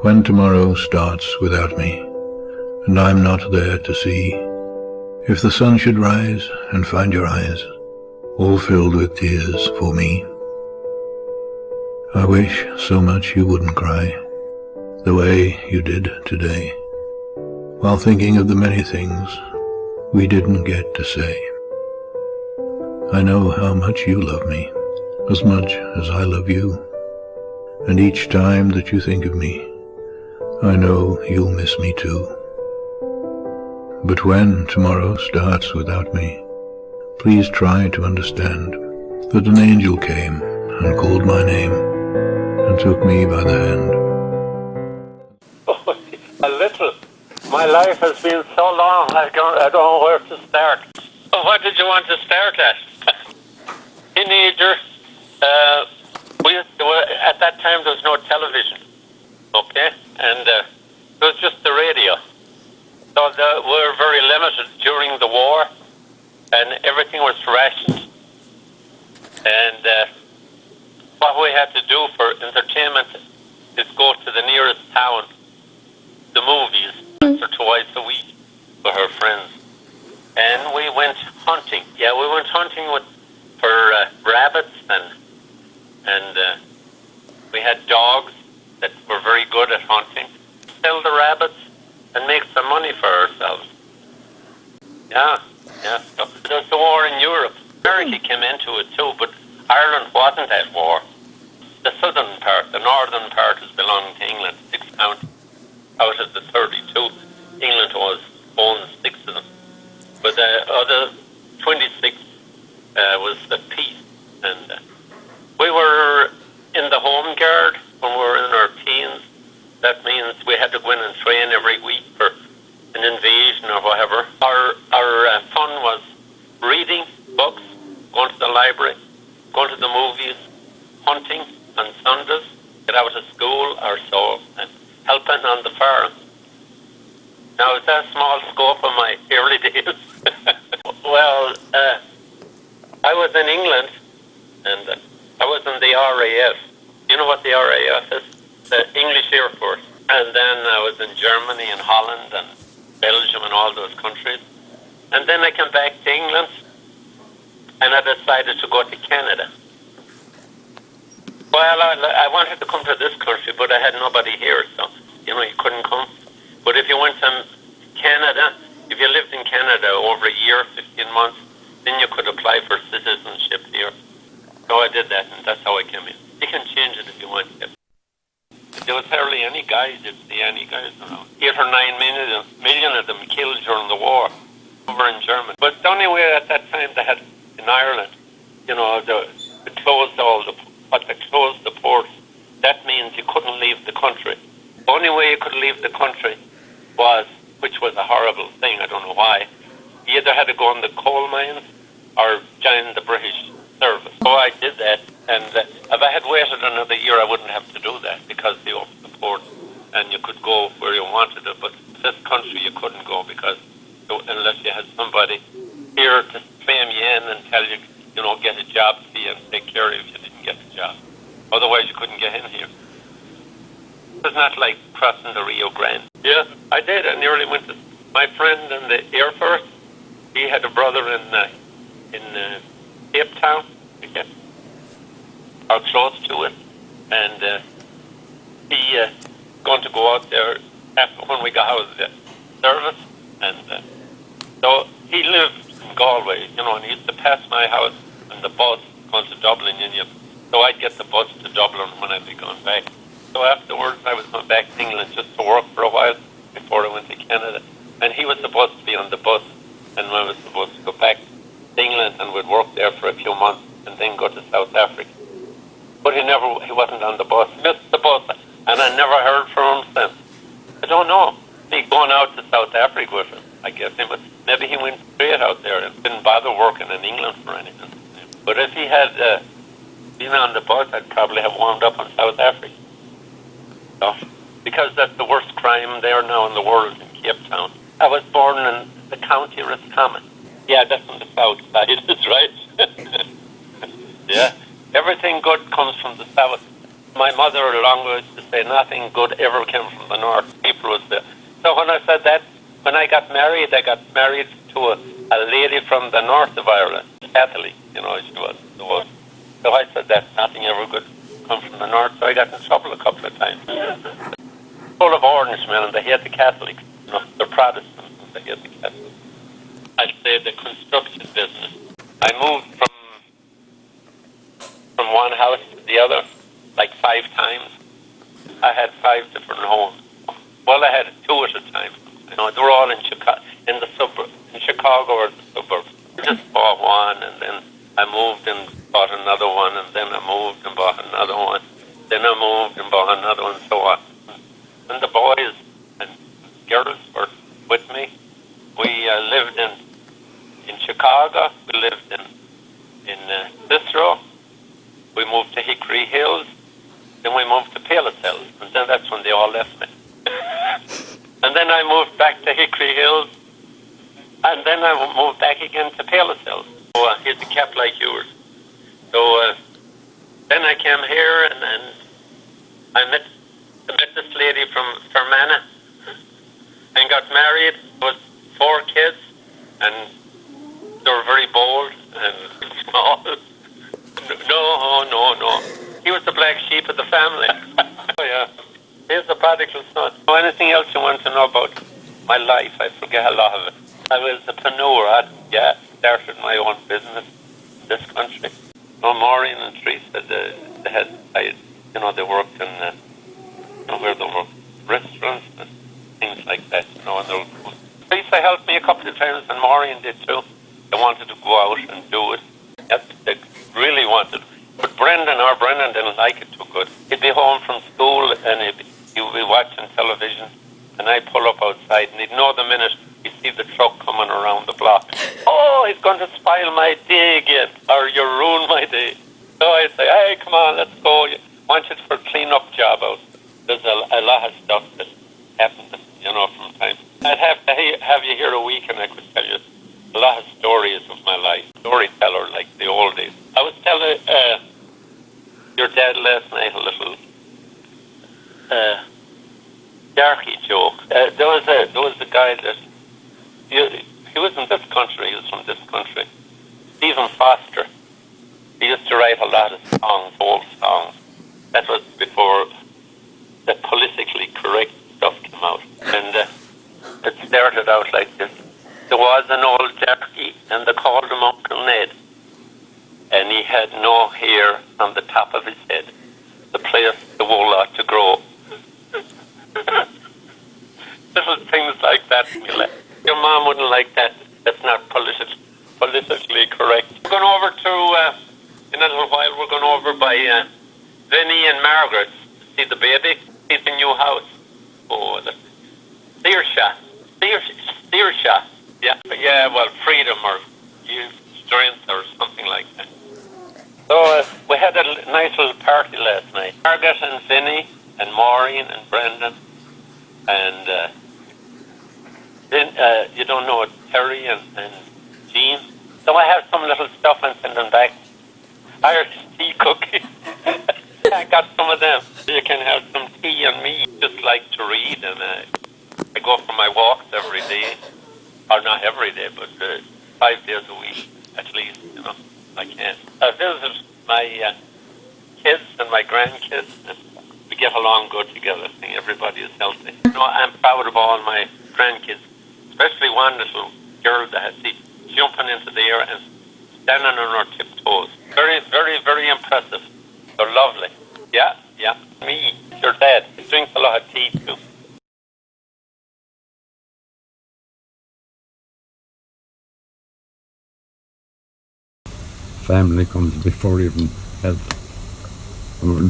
When tomorrow starts without me, and I'm not there to see, if the sun should rise and find your eyes all filled with tears for me, I wish so much you wouldn't cry the way you did today, while thinking of the many things we didn't get to say. I know how much you love me, as much as I love you, and each time that you think of me, I know you'll miss me too. But when tomorrow starts without me, please try to understand that an angel came and called my name and took me by the hand. Oh, a little. My life has been so long, I don't know where to start. So what did you want to start at? Teenager. At that time there was no television, okay? And it was just the radio. So we were very limited during the war, and everything was rationed. And what we had to do for entertainment is go to the nearest town, the movies, once or twice a week with her friends. And we went hunting. Yeah, we went hunting for rabbits, and we had dogs that were very good at hunting. Sell the rabbits and make some money for ourselves. Yeah. So there was the war in Europe. America came into it too, but Ireland wasn't at war. The southern part, the northern part, is belonging to England. 6 counties out of the 32. England owned 6 of them. But the other 26 was the peace. And we were in the Home Guard when we were in our teens. That means we had to go in and train every week for an invasion or whatever. Our fun was reading books, going to the library, going to the movies, hunting on Sundays, get out of school or so, and helping on the farm. Now, is that a small scope of my early days? Well, I was in England, and I was in the RAF. You know what the RAF is? The English Air Force. And then I was in Germany and Holland and Belgium and all those countries. And then I came back to England, and I decided to go to Canada. Well, I wanted to come to this country, but I had nobody here, so, you couldn't come. But if you went to Canada, if you lived in Canada over a year, 15 months, then you could apply for citizenship here. So I did that, and that's how I came in. You can change it if you want to. There was hardly any guys, didn't see any guys around. 8 or 9 million of them killed during the war over in Germany. But the only way at that time they had in Ireland, they closed closed the ports. That means you couldn't leave the country. The only way you could leave the country was, which was a horrible thing, I don't know why, you either had to go in the coal mines or join the British service. So I did that, and if I had waited another year, I wouldn't have to do that because they opened the port and you could go where you wanted it. But this country, you couldn't go because unless you had somebody here to claim you in and tell you, get a job for you and take care of you if you didn't get the job. Otherwise, you couldn't get in here. It's not like crossing the Rio Grande. Yeah, I did. I nearly went to my friend in the Air Force. He had a brother in Cape Town, or close to it, and he going to go out there after when we got out of the service, and so he lived in Galway, and he used to pass my house on the bus going to Dublin Union. So I'd get the bus to Dublin when I'd be going back. So afterwards, I was going back to England just to work for a while before I went to Canada. And he was supposed to be on the bus, and I was supposed to go back to England and would work there for a few months and then go to South Africa. But he wasn't on the bus. He missed the bus, and I never heard from him since. I don't know. He gone out to South Africa with him, I guess. Maybe he went straight out there and didn't bother working in England for anything. But if he had been on the bus, I'd probably have wound up in South Africa. So, because that's the worst crime there now in the world in Cape Town. I was born in the county Roscommon. Yeah, that's on the south side, that's right. Yeah, everything good comes from the south. My mother-in-law used to say nothing good ever came from the north. People would say. So when I said that, when I got married to a lady from the north of Ireland, Catholic, she was. So I said that nothing ever good come from the north. So I got in trouble a couple of times. Full of Orangemen, and they hate the Catholics. They're Protestants, and they hate the Catholics. I'd say the construction business. I moved from one house to the other like 5 times. I had 5 different homes. Well, I had 2 at a time. They were all in Chicago, in the suburbs, in Chicago or the suburbs. I just bought one, and then I moved and bought another one, and then I moved and bought another one. Then I moved and bought another one, and so on. And the boys and girls were with me. We lived in Chicago. We lived in Cicero. We moved to Hickory Hills. Then we moved to Palisades, and then that's when they all left me. And then I moved back to Hickory Hills, and then I moved back again to Palisades. So it's a cap like yours. So then I came here, and then I met this lady from Fermanagh and got married with 4 kids, and they were very bold and small. No. He was the black sheep of the family. Oh, yeah. He's the prodigal son. Anything else you want to know about my life? I forget a lot of it. I was a planeur. I started my own business in this country. Maureen and Teresa, they worked in, where they worked, restaurants and things like that, and Teresa helped me a couple of times, and Maureen did too. They wanted to go out and do it. They really wanted. But Brendan didn't like it too good. He'd be home from school, and he'd be watching television, and I'd pull up outside, and he'd know the minute he'd see the truck coming around the block. Oh, he's going to spoil my day again, or you ruin my day. So I'd say, hey, come on, let's go. I want you for a clean-up job out. There's a lot of stuff that happens, from time. I'd have to have you here a week, and I could tell you a lot of stories of my life. Storyteller, like the old days. I was telling your dad last night a little darky joke. There was a guy that he was in this country. He was from this country. Stephen Foster. He used to write a lot of songs, old songs. That was before the politically correct stuff came out, and it started out like this. There was an old darky, and they called him Uncle Ned, and he had no hair on the top of his head, the place the whole lot to grow. Little things like that. Your mom wouldn't like that. That's not politically correct. We're going over to, in a little while, we're going over by Vinnie and Margaret to see the baby. He's a new house. Oh, the Saoirse. Yeah, well, freedom or strength or something like that. So we had a nice little party last night. Margaret and Vinnie and Maureen and Brendan and then you don't know Terry and Jean. So I have some little stuff and send them back. Irish tea cookies. I got some of them. You can have some tea and me. Just like to read, and I go for my walks every day. Or not every day, but 5 days a week at least, I can. I visit my kids and my grandkids, and we get along good together. I think everybody is healthy. I'm proud of all my grandkids, especially one little girl that I see jumping into the air and standing on her tiptoes. Very, very, very impressive. They're lovely. Yeah. Me, your dad. He drinks a lot of tea too. Family comes before even health.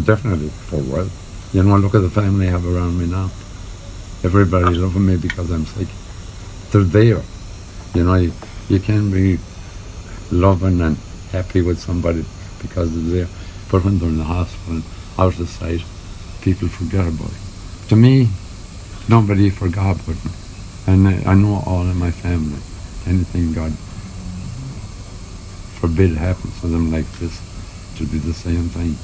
Definitely before wealth. Look at the family I have around me now. Everybody's loving me because I'm sick. They're there. You can be loving and happy with somebody because they're there. But when they're in the hospital and out of sight, people forget about it. To me, nobody forgot about me. And I know all of my family. Anything God forbid happens to them like this, it'll be the same thing.